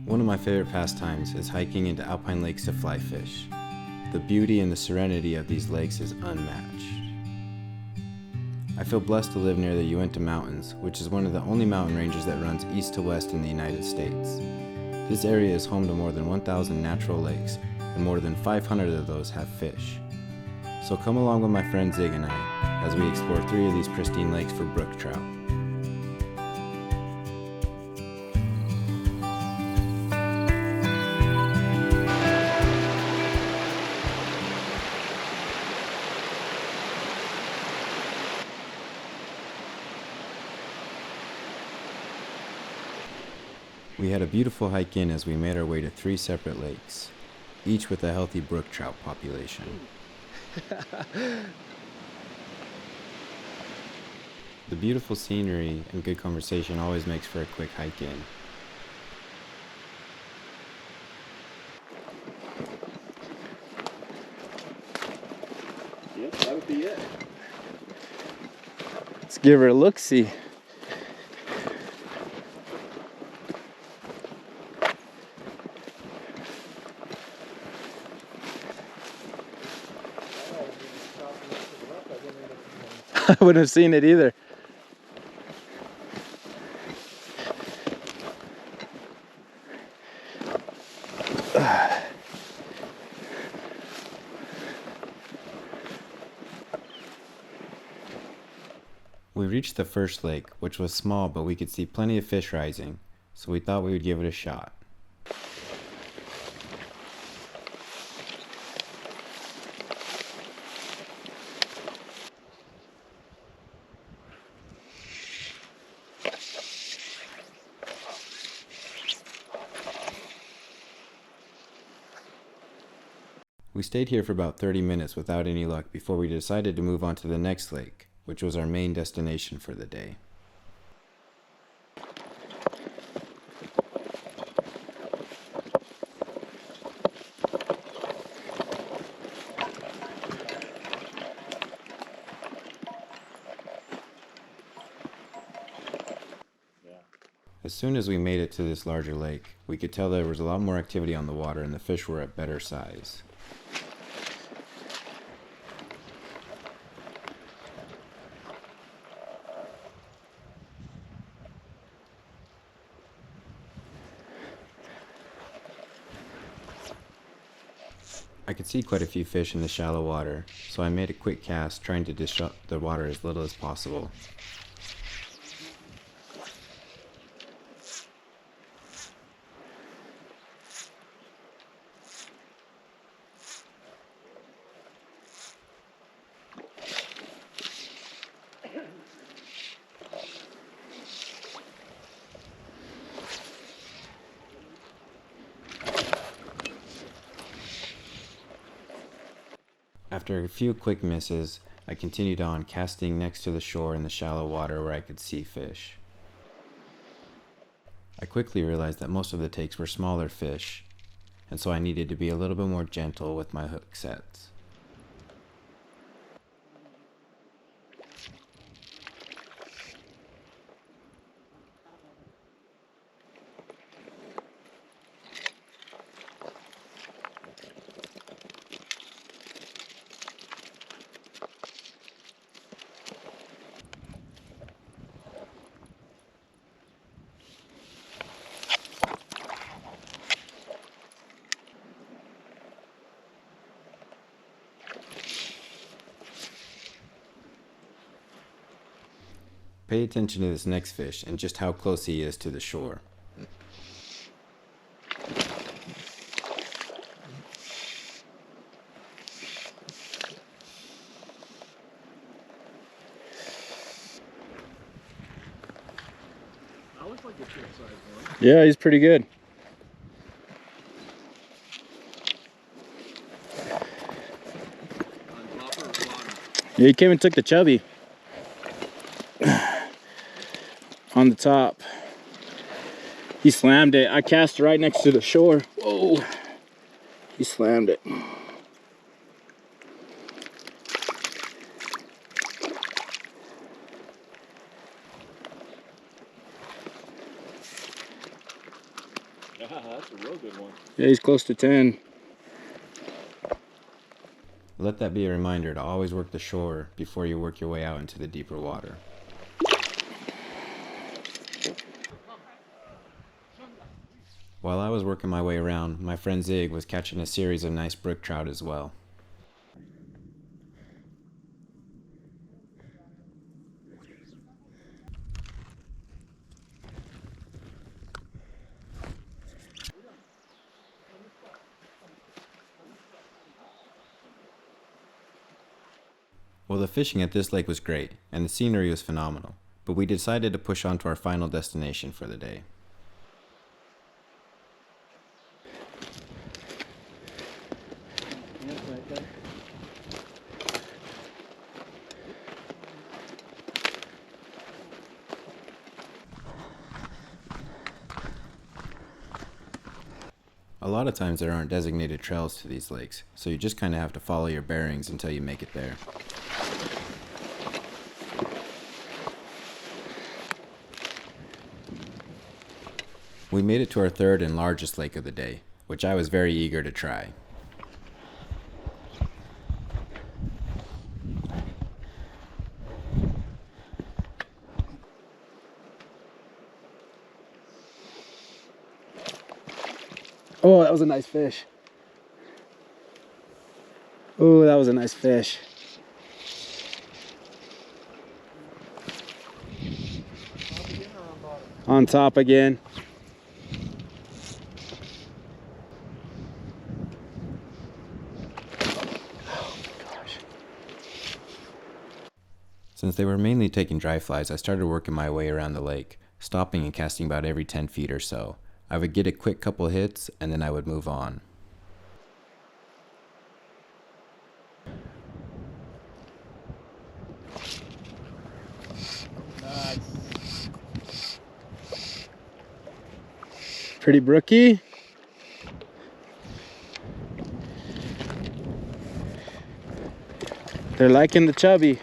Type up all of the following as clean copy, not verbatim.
One of my favorite pastimes is hiking into alpine lakes to fly fish. The beauty and the serenity of these lakes is unmatched. I feel blessed to live near the Uinta Mountains, which is one of the only mountain ranges that runs east to west in the United States. This area is home to more than 1,000 natural lakes, and more than 500 of those have fish. So come along with my friend Zig and I as we explore 3 of these pristine lakes for brook trout. We had a beautiful hike in as we made our way to 3 separate lakes, each with a healthy brook trout population. The beautiful scenery and good conversation always makes for a quick hike in. Yep, that would be it. Let's give her a look-see. I wouldn't have seen it either. We reached the first lake, which was small, but we could see plenty of fish rising, so we thought we would give it a shot. We stayed here for about 30 minutes without any luck before we decided to move on to the next lake, which was our main destination for the day. As soon as we made it to this larger lake, we could tell there was a lot more activity on the water and the fish were at better size. I could see quite a few fish in the shallow water, so I made a quick cast trying to disrupt the water as little as possible. After a few quick misses, I continued on, casting next to the shore in the shallow water where I could see fish. I quickly realized that most of the takes were smaller fish, and so I needed to be a little bit more gentle with my hook sets. Pay attention to this next fish and just how close he is to the shore. I look like a good size one. Yeah, he's pretty good. On top or bottom? Yeah, he came and took the chubby. On the top. He slammed it. I cast right next to the shore. Whoa. He slammed it. Yeah, that's a real good one. Yeah, he's close to 10. Let that be a reminder to always work the shore before you work your way out into the deeper water. While I was working my way around, my friend Zig was catching a series of nice brook trout as well. Well, the fishing at this lake was great, and the scenery was phenomenal, but we decided to push on to our final destination for the day. A lot of times there aren't designated trails to these lakes, so you just kind of have to follow your bearings until you make it there. We made it to our third and largest lake of the day, which I was very eager to try. Oh, that was a nice fish. Oh, that was a nice fish. On top again. Since they were mainly taking dry flies, I started working my way around the lake, stopping and casting about every 10 feet or so. I would get a quick couple hits, and then I would move on. Pretty brooky. They're liking the chubby.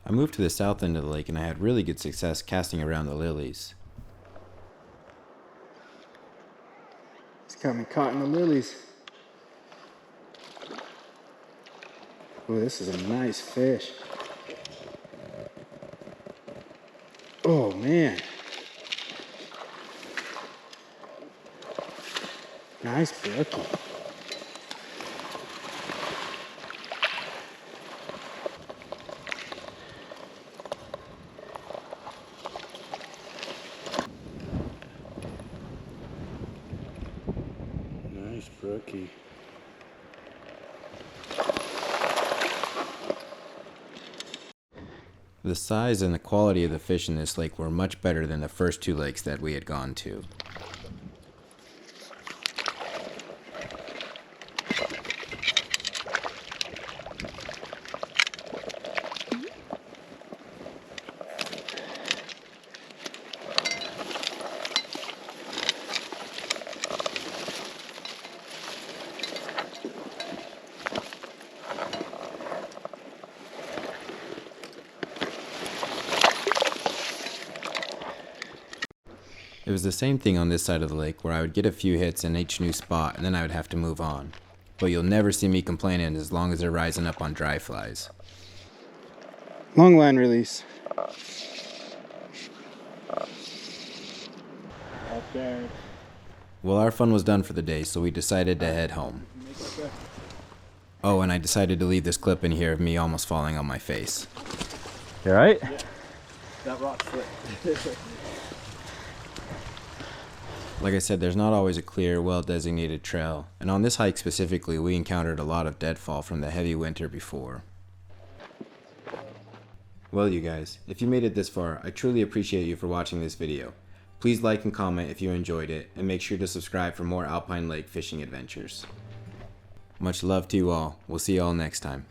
I moved to the south end of the lake and I had really good success casting around the lilies. He's got me caught in the lilies. Oh, this is a nice fish. Oh, man. Nice brookie. Nice brookie. The size and the quality of the fish in this lake were much better than the first two lakes that we had gone to. It was the same thing on this side of the lake where I would get a few hits in each new spot and then I would have to move on. But you'll never see me complaining as long as they're rising up on dry flies. Long line release. Okay. Well, our fun was done for the day, so we decided to head home. Oh, and I decided to leave this clip in here of me almost falling on my face. You alright? Yeah. That rock slipped. Like I said, there's not always a clear, well-designated trail, and on this hike specifically, we encountered a lot of deadfall from the heavy winter before. Well, you guys, if you made it this far, I truly appreciate you for watching this video. Please like and comment if you enjoyed it, and make sure to subscribe for more Alpine Lake fishing adventures. Much love to you all. We'll see you all next time.